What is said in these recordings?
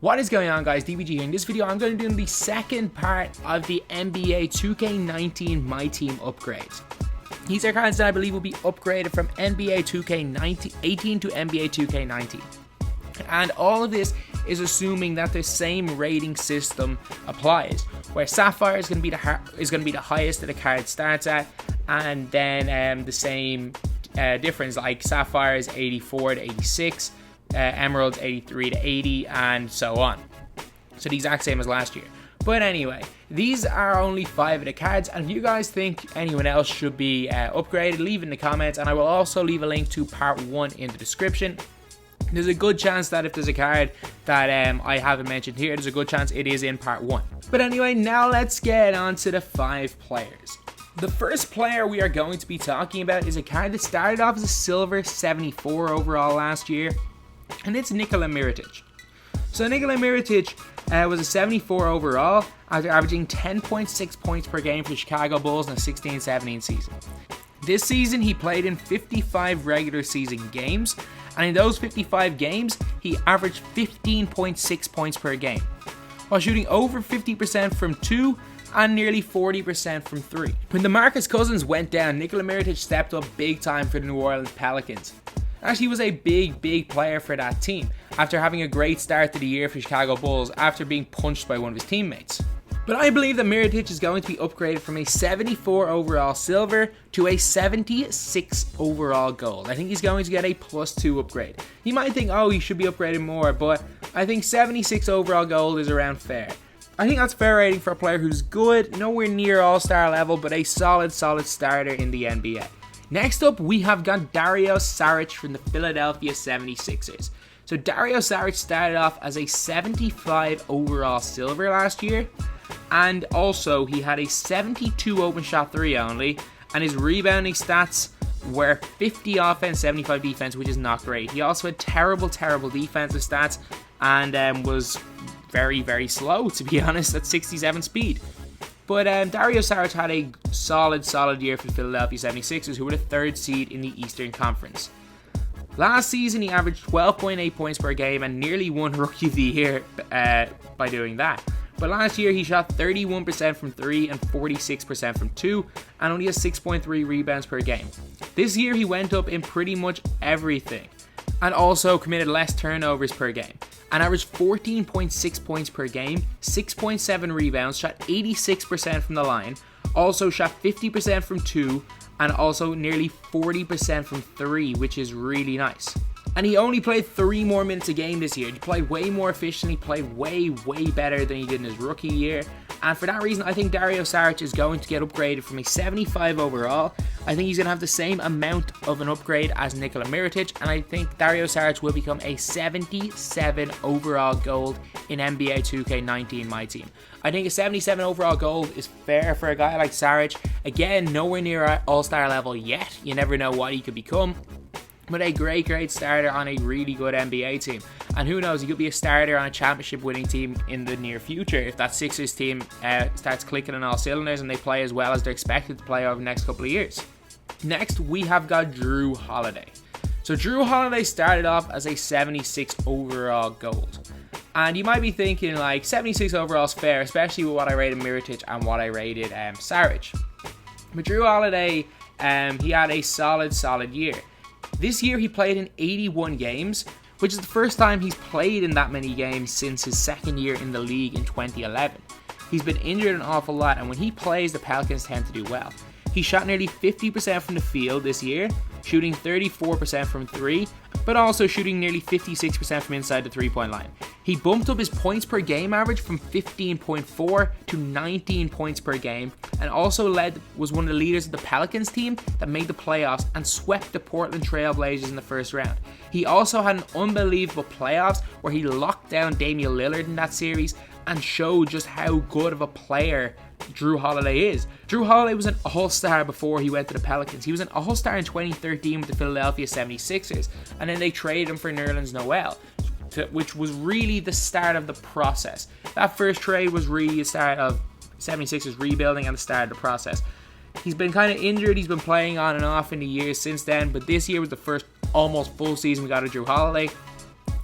What is going on, guys? DBG here. In this video I'm going to do the second part of the NBA 2K19 MyTEAM upgrades. These are cards that I believe will be upgraded from NBA 2K18 to NBA 2K19. And all of this is assuming that the same rating system applies, where Sapphire is going to be the highest that the card starts at, and then the same difference, like Sapphire is 84 to 86, Emerald's 83 to 80, and so on. So the exact same as last year. But anyway, these are only 5 of the cards, and if you guys think anyone else should be upgraded, leave in the comments, and I will also leave a link to part 1 in the description. There's a good chance that if there's a card that I haven't mentioned here, there's a good chance it is in part 1. But anyway, now let's get on to the 5 players. The first player we are going to be talking about is a card that started off as a silver 74 overall last year, and it's MIROTIC. So MIROTIC was a 74 overall after averaging 10.6 points per game for the Chicago Bulls in the 16-17 season. This season he played in 55 regular season games, and in those 55 games he averaged 15.6 points per game, while shooting over 50% from 2 and nearly 40% from 3. When DeMarcus Cousins went down, MIROTIC stepped up big time for the New Orleans Pelicans. Actually, he was a big player for that team after having a great start to the year for the Chicago Bulls after being punched by one of his teammates. But I believe that MIROTIC is going to be upgraded from a 74 overall silver to a 76 overall gold. I think he's going to get a +2 upgrade. You might think, oh, he should be upgraded more, but I think 76 overall gold is around fair. I think that's fair rating for a player who's good, nowhere near all-star level, but a solid starter in the NBA. Next up, we have got Dario Saric from the Philadelphia 76ers. So Dario Saric started off as a 75 overall silver last year, and also he had a 72 open shot 3 only, and his rebounding stats were 50 offense, 75 defense, which is not great. He also had terrible defensive stats, and was very slow, to be honest, at 67 speed. But Dario Saric had a solid year for the Philadelphia 76ers, who were the 3rd seed in the Eastern Conference. Last season, he averaged 12.8 points per game and nearly won Rookie of the Year by doing that. But last year, he shot 31% from 3 and 46% from 2, and only has 6.3 rebounds per game. This year, he went up in pretty much everything, and also committed less turnovers per game, and averaged 14.6 points per game, 6.7 rebounds, shot 86% from the line, also shot 50% from 2, and also nearly 40% from 3, which is really nice. And he only played 3 more minutes a game this year. He played way more efficiently, played way better than he did in his rookie year. And for that reason, I think Dario Saric is going to get upgraded from a 75 overall. I think he's going to have the same amount of an upgrade as NIKOLA MIROTIC, and I think Dario Saric will become a 77 overall gold in NBA 2K19 MyTEAM. I think a 77 overall gold is fair for a guy like Saric. Again, nowhere near all-star level yet. You never know what he could become. But a great starter on a really good NBA team. And who knows, he could be a starter on a championship winning team in the near future if that Sixers team starts clicking on all cylinders and they play as well as they're expected to play over the next couple of years. Next, we have got JRUE Holiday. So JRUE Holiday started off as a 76 overall gold. And you might be thinking, like, 76 overall is fair, especially with what I rated MIROTIC and what I rated Saric. But JRUE Holiday, he had a solid year. This year he played in 81 games, which is the first time he's played in that many games since his 2nd year in the league in 2011. He's been injured an awful lot, and when he plays, the Pelicans tend to do well. He shot nearly 50% from the field this year, shooting 34% from 3, but also shooting nearly 56% from inside the 3-point line. He bumped up his points per game average from 15.4 to 19 points per game, and also was one of the leaders of the Pelicans team that made the playoffs and swept the Portland Trail Blazers in the first round. He also had an unbelievable playoffs where he locked down Damian Lillard in that series and showed just how good of a player JRUE Holiday is. JRUE Holiday was an all-star before he went to the Pelicans. He was an all-star in 2013 with the Philadelphia 76ers, and then they traded him for Nerlens Noel, which was really the start of the process. That first trade was really the start of 76ers rebuilding and the start of the process. He's been kind of injured. He's been playing on and off in the years since then, but this year was the first almost full season we got of JRUE Holiday.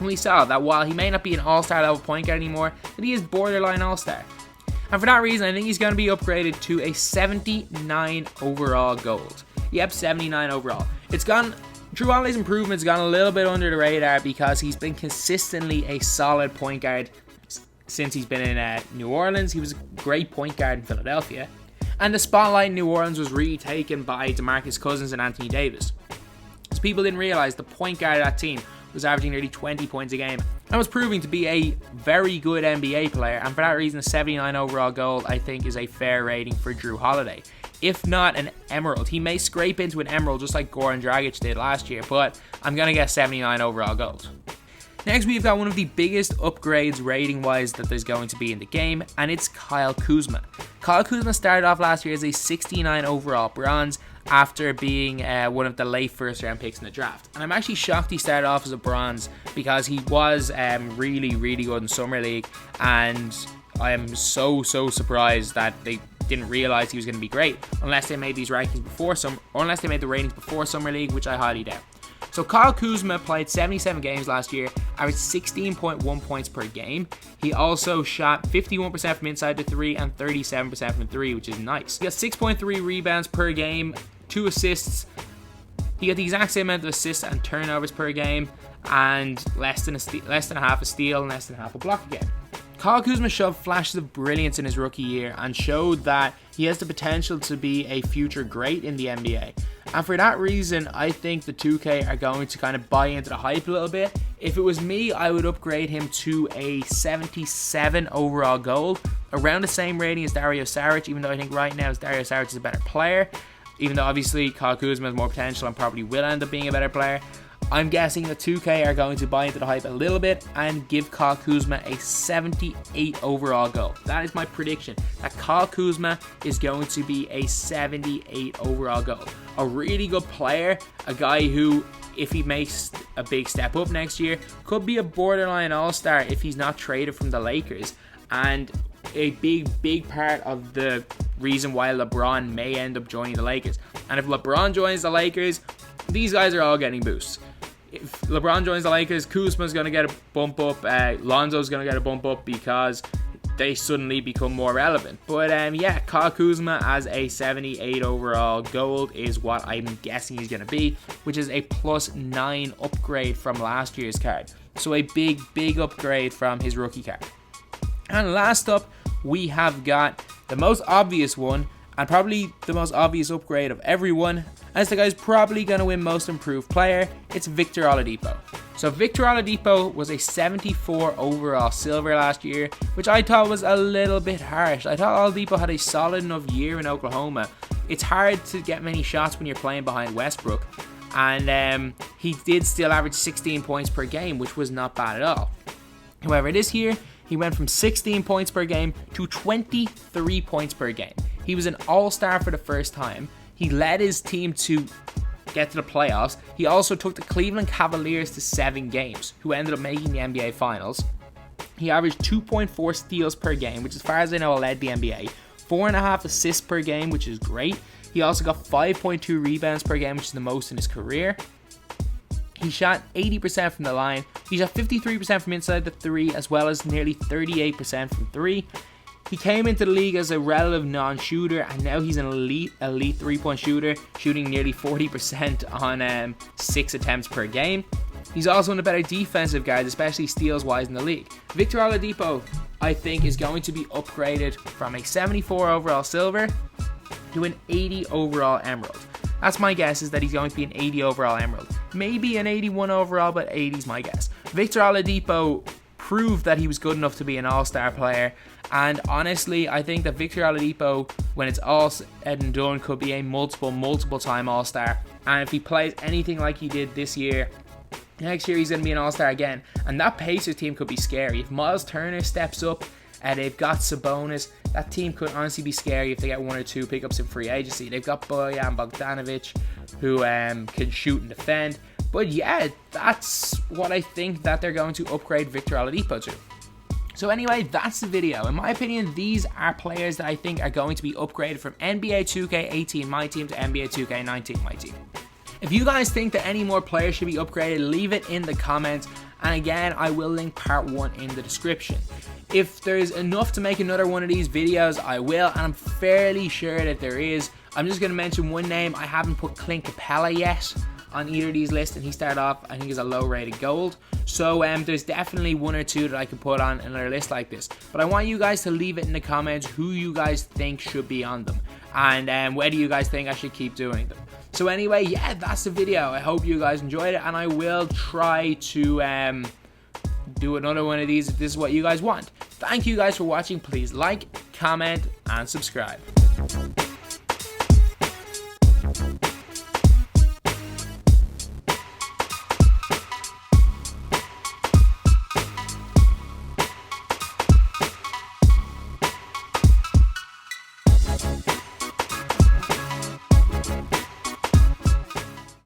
And we saw that while he may not be an all-star level point guard anymore, that he is borderline all-star. And for that reason, I think he's going to be upgraded to a 79 overall gold. Yep, 79 overall. Jrue Holiday's improvements gone a little bit under the radar because he's been consistently a solid point guard since he's been in New Orleans. He was a great point guard in Philadelphia. And the spotlight in New Orleans was really taken by DeMarcus Cousins and Anthony Davis. So people didn't realize the point guard of that team was averaging nearly 20 points a game and was proving to be a very good NBA player. And for that reason, a 79 overall gold, I think, is a fair rating for Jrue Holiday. If not an emerald. He may scrape into an emerald just like Goran Dragic did last year, but I'm going to get 79 overall gold. Next, we've got one of the biggest upgrades rating-wise that there's going to be in the game, and it's Kyle Kuzma. Kyle Kuzma started off last year as a 69 overall bronze after being one of the late first-round picks in the draft. And I'm actually shocked he started off as a bronze because he was really, really good in Summer League, and I am so surprised that they didn't realize he was going to be great unless they made these rankings before unless they made the ratings before Summer League, which I highly doubt. So Kyle Kuzma played 77 games last year, averaged 16.1 points per game. He also shot 51% from inside the 3 and 37% from 3, which is nice. He got 6.3 rebounds per game, 2 assists. He got the exact same amount of assists and turnovers per game, and less than a half a steal and less than half a block again. Kyle Kuzma showed flashes of brilliance in his rookie year and showed that he has the potential to be a future great in the NBA. And for that reason, I think the 2K are going to kind of buy into the hype a little bit. If it was me, I would upgrade him to a 77 overall gold, around the same rating as Dario Saric, even though I think right now Dario Saric is a better player. Even though obviously Kyle Kuzma has more potential and probably will end up being a better player. I'm guessing the 2K are going to buy into the hype a little bit and give Kyle Kuzma a 78 overall gold. That is my prediction, that Kyle Kuzma is going to be a 78 overall gold. A really good player, a guy who, if he makes a big step up next year, could be a borderline all-star if he's not traded from the Lakers. And a big part of the reason why LeBron may end up joining the Lakers. And if LeBron joins the Lakers, these guys are all getting boosts. If LeBron joins the Lakers, Kuzma's going to get a bump up, Lonzo's going to get a bump up because they suddenly become more relevant. But yeah, Kyle Kuzma as a 78 overall gold is what I'm guessing he's going to be, which is a +9 upgrade from last year's card. So a big upgrade from his rookie card. And last up, we have got the most obvious one, and probably the most obvious upgrade of everyone, as the guy's probably going to win most improved player. It's Victor Oladipo. So Victor Oladipo was a 74 overall silver last year, which I thought was a little bit harsh. I thought Oladipo had a solid enough year in Oklahoma. It's hard to get many shots when you're playing behind Westbrook, and he did still average 16 points per game, which was not bad at all. However, this year he went from 16 points per game to 23 points per game. He was an all-star for the first time. He led his team to get to the playoffs. He also took the Cleveland Cavaliers to 7 games, who ended up making the NBA Finals. He averaged 2.4 steals per game, which as far as I know led the NBA. 4.5 assists per game, which is great. He also got 5.2 rebounds per game, which is the most in his career. He shot 80% from the line. He shot 53% from inside the 3, as well as nearly 38% from 3. He came into the league as a relative non-shooter, and now he's an elite 3-point shooter, shooting nearly 40% on 6 attempts per game. He's also one of the better defensive guys, especially steals-wise in the league. Victor Oladipo, I think, is going to be upgraded from a 74 overall silver to an 80 overall emerald. That's my guess, is that he's going to be an 80 overall emerald. Maybe an 81 overall, but 80 is my guess. Victor Oladipo proved that he was good enough to be an all-star player, and honestly, I think that Victor Oladipo, when it's all said and done, could be a multiple time all-star. And if he plays anything like he did this year, next year he's going to be an all-star again. And that Pacers team could be scary. If Miles Turner steps up and they've got Sabonis, that team could honestly be scary if they get 1 or 2 pickups in free agency. They've got Bojan Bogdanovic, who can shoot and defend. But yeah, that's what I think that they're going to upgrade Victor Oladipo to. So anyway, that's the video. In my opinion, these are players that I think are going to be upgraded from NBA 2K18 MyTEAM to NBA 2K19 MyTEAM. If you guys think that any more players should be upgraded, leave it in the comments. and again, I will link part 1 in the description. If there's enough to make another one of these videos, I will, and I'm fairly sure that there is. I'm just going to mention one name. I haven't put Clint Capella yet on either of these lists, and he started off, I think, as a low rated gold. So there's definitely one or two that I could put on another list like this. But I want you guys to leave it in the comments who you guys think should be on them, and whether you guys think I should keep doing them. So anyway, yeah, that's the video. I hope you guys enjoyed it, and I will try to do another one of these if this is what you guys want. Thank you guys for watching. Please like, comment, and subscribe.